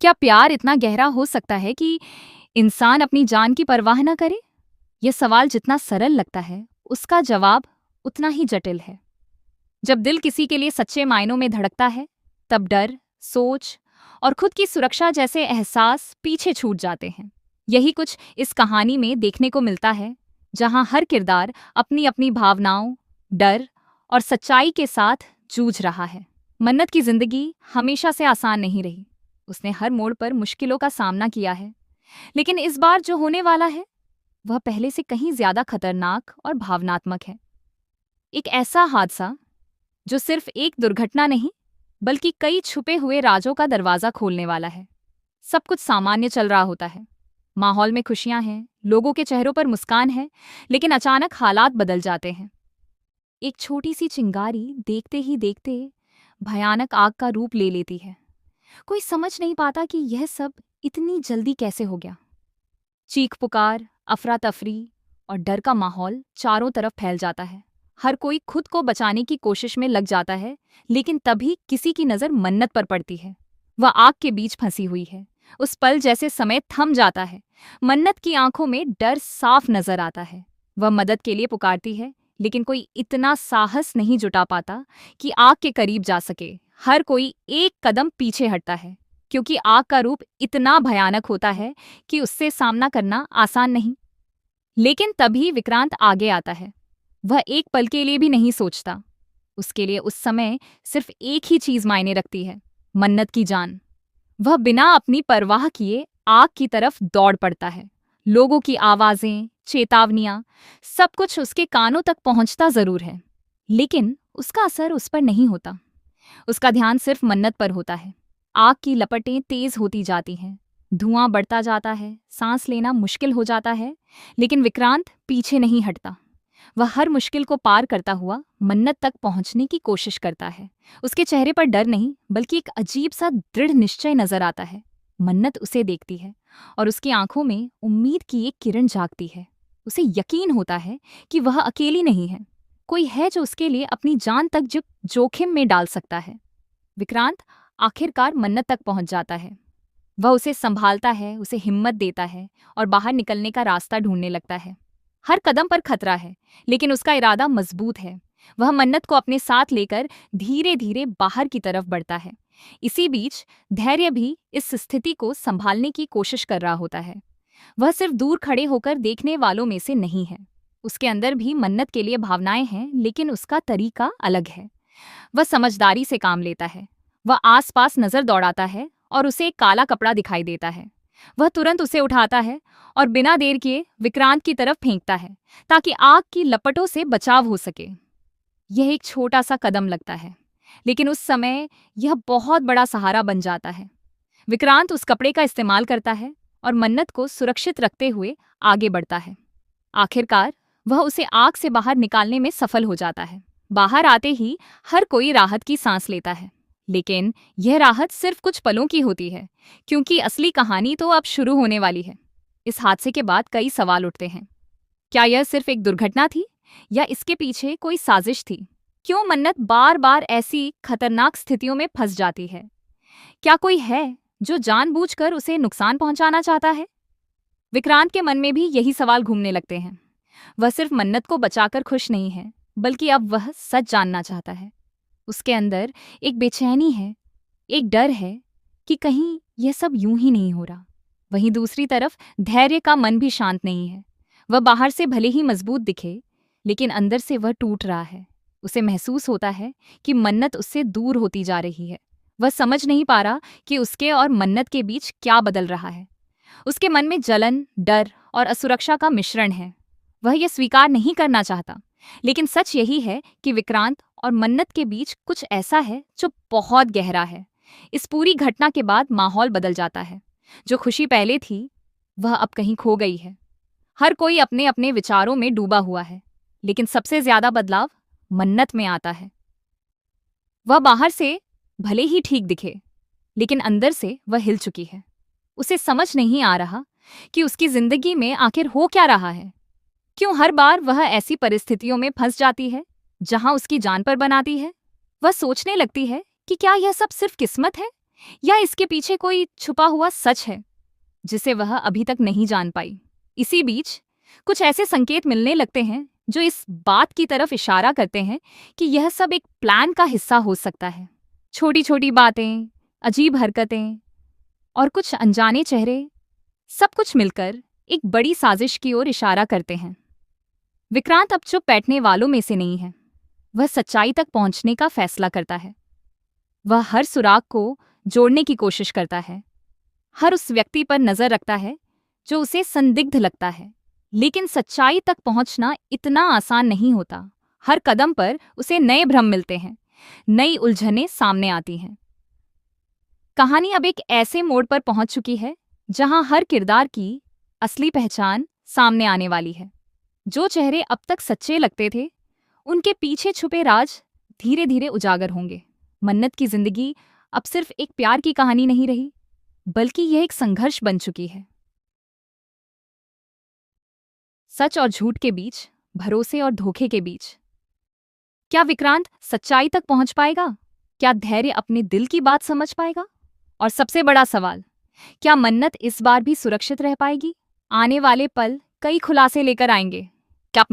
क्या प्यार इतना गहरा हो सकता है कि इंसान अपनी जान की परवाह न करे? यह सवाल जितना सरल लगता है, उसका जवाब उतना ही जटिल है। जब दिल किसी के लिए सच्चे मायनों में धड़कता है, तब डर, सोच और खुद की सुरक्षा जैसे एहसास पीछे छूट जाते हैं। यही कुछ इस कहानी में देखने को मिलता है, जहां हर किरदार अपनी अपनी भावनाओं, डर और सच्चाई के साथ जूझ रहा है। मन्नत की जिंदगी हमेशा से आसान नहीं रही। उसने हर मोड़ पर मुश्किलों का सामना किया है, लेकिन इस बार जो होने वाला है, वह पहले से कहीं ज्यादा खतरनाक और भावनात्मक है। एक ऐसा हादसा जो सिर्फ एक दुर्घटना नहीं, बल्कि कई छुपे हुए राजों का दरवाजा खोलने वाला है। सब कुछ सामान्य चल रहा होता है। माहौल में खुशियां हैं, लोगों के चेहरों पर मुस्कान है, लेकिन अचानक हालात बदल जाते हैं। एक छोटी सी चिंगारी देखते ही देखते भयानक आग का रूप ले लेती है। कोई समझ नहीं पाता कि यह सब इतनी जल्दी कैसे हो गया। चीख पुकार, अफरा तफरी और डर का माहौल चारों तरफ फैल जाता है। हर कोई खुद को बचाने की कोशिश में लग जाता है, लेकिन तभी किसी की नज़र मन्नत पर पड़ती है। वह आग के बीच फंसी हुई है। उस पल जैसे समय थम जाता है। मन्नत की आंखों में डर साफ नजर आता है। वह मदद के लिए पुकारती है, लेकिन कोई इतना साहस नहीं जुटा पाता कि आग के करीब जा सके। हर कोई एक कदम पीछे हटता है, क्योंकि आग का रूप इतना भयानक होता है कि उससे सामना करना आसान नहीं। लेकिन तभी विक्रांत आगे आता है। वह एक पल के लिए भी नहीं सोचता। उसके लिए उस समय सिर्फ एक ही चीज मायने रखती है, मन्नत की जान। वह बिना अपनी परवाह किए आग की तरफ दौड़ पड़ता है। लोगों की आवाजें, चेतावनियां, सब कुछ उसके कानों तक पहुंचता जरूर है, लेकिन उसका असर उस पर नहीं होता। उसका ध्यान सिर्फ मन्नत पर होता है। आग की लपटें तेज होती जाती हैं, धुआं बढ़ता जाता है, सांस लेना मुश्किल हो जाता है, लेकिन विक्रांत पीछे नहीं हटता। वह हर मुश्किल को पार करता हुआ मन्नत तक पहुंचने की कोशिश करता है। उसके चेहरे पर डर नहीं, बल्कि एक अजीब सा दृढ़ निश्चय नजर आता है। मन्नत उसे देखती है और उसकी आंखों में उम्मीद की एक किरण जागती है। उसे यकीन होता है कि वह अकेली नहीं है। कोई है जो उसके लिए अपनी जान तक जोखिम में डाल सकता है। विक्रांत आखिरकार मन्नत तक पहुंच जाता है। वह उसे संभालता है, उसे हिम्मत देता है और बाहर निकलने का रास्ता ढूंढने लगता है। हर कदम पर खतरा है, लेकिन उसका इरादा मजबूत है। वह मन्नत को अपने साथ लेकर धीरे धीरे बाहर की तरफ बढ़ता है। इसी बीच धैर्य भी इस स्थिति को संभालने की कोशिश कर रहा होता है। वह सिर्फ दूर खड़े होकर देखने वालों में से नहीं है। उसके अंदर भी मन्नत के लिए भावनाएं हैं, लेकिन उसका तरीका अलग है। वह समझदारी से काम लेता है। वह आसपास नजर दौड़ाता है और उसे एक काला कपड़ा दिखाई देता है। वह तुरंत उसे उठाता है और बिना देर किए विक्रांत की तरफ फेंकता है, ताकि आग की लपटों से बचाव हो सके। यह एक छोटा सा कदम लगता है, लेकिन उस समय यह बहुत बड़ा सहारा बन जाता है। विक्रांत उस कपड़े का इस्तेमाल करता है और मन्नत को सुरक्षित रखते हुए आगे बढ़ता है। आखिरकार वह उसे आग से बाहर निकालने में सफल हो जाता है। बाहर आते ही हर कोई राहत की सांस लेता है, लेकिन यह राहत सिर्फ कुछ पलों की होती है, क्योंकि असली कहानी तो अब शुरू होने वाली है। इस हादसे के बाद कई सवाल उठते हैं। क्या यह सिर्फ एक दुर्घटना थी, या इसके पीछे कोई साजिश थी? क्यों मन्नत बार बार ऐसी खतरनाक स्थितियों में फंस जाती है? क्या कोई है जो जानबूझकर उसे नुकसान पहुंचाना चाहता है? विक्रांत के मन में भी यही सवाल घूमने लगते हैं। वह सिर्फ मन्नत को बचाकर खुश नहीं है, बल्कि अब वह सच जानना चाहता है। उसके अंदर एक बेचैनी है, एक डर है कि कहीं यह सब यूं ही नहीं हो रहा। वहीं दूसरी तरफ धैर्य का मन भी शांत नहीं है। वह बाहर से भले ही मजबूत दिखे, लेकिन अंदर से वह टूट रहा है। उसे महसूस होता है कि मन्नत उससे दूर होती जा रही है। वह समझ नहीं पा रहा कि उसके और मन्नत के बीच क्या बदल रहा है। उसके मन में जलन, डर और असुरक्षा का मिश्रण है। वह यह स्वीकार नहीं करना चाहता, लेकिन सच यही है कि विक्रांत और मन्नत के बीच कुछ ऐसा है जो बहुत गहरा है। इस पूरी घटना के बाद माहौल बदल जाता है। जो खुशी पहले थी, वह अब कहीं खो गई है। हर कोई अपने अपने विचारों में डूबा हुआ है, लेकिन सबसे ज्यादा बदलाव मन्नत में आता है। वह बाहर से भले ही ठीक दिखे, लेकिन अंदर से वह हिल चुकी है। उसे समझ नहीं आ रहा कि उसकी जिंदगी में आखिर हो क्या रहा है। क्यों हर बार वह ऐसी परिस्थितियों में फंस जाती है जहां उसकी जान पर बनाती है। वह सोचने लगती है कि क्या यह सब सिर्फ किस्मत है, या इसके पीछे कोई छुपा हुआ सच है जिसे वह अभी तक नहीं जान पाई। इसी बीच कुछ ऐसे संकेत मिलने लगते हैं जो इस बात की तरफ इशारा करते हैं कि यह सब एक प्लान का हिस्सा हो सकता है। छोटी छोटी बातें, अजीब हरकतें और कुछ अनजाने चेहरे, सब कुछ मिलकर एक बड़ी साजिश की ओर इशारा करते हैं। विक्रांत अब चुप बैठने वालों में से नहीं है। वह सच्चाई तक पहुंचने का फैसला करता है। वह हर सुराग को जोड़ने की कोशिश करता है, हर उस व्यक्ति पर नजर रखता है जो उसे संदिग्ध लगता है। लेकिन सच्चाई तक पहुंचना इतना आसान नहीं होता। हर कदम पर उसे नए भ्रम मिलते हैं, नई उलझनें सामने आती हैं। कहानी अब एक ऐसे मोड़ पर पहुंच चुकी है जहां हर किरदार की असली पहचान सामने आने वाली है। जो चेहरे अब तक सच्चे लगते थे, उनके पीछे छुपे राज धीरे धीरे उजागर होंगे। मन्नत की जिंदगी अब सिर्फ एक प्यार की कहानी नहीं रही, बल्कि यह एक संघर्ष बन चुकी है। सच और झूठ के बीच, भरोसे और धोखे के बीच। क्या विक्रांत सच्चाई तक पहुंच पाएगा? क्या धैर्य अपने दिल की बात समझ पाएगा? और सबसे बड़ा सवाल, क्या मन्नत इस बार भी सुरक्षित रह पाएगी? आने वाले पल कई खुलासे लेकर आएंगे। क्या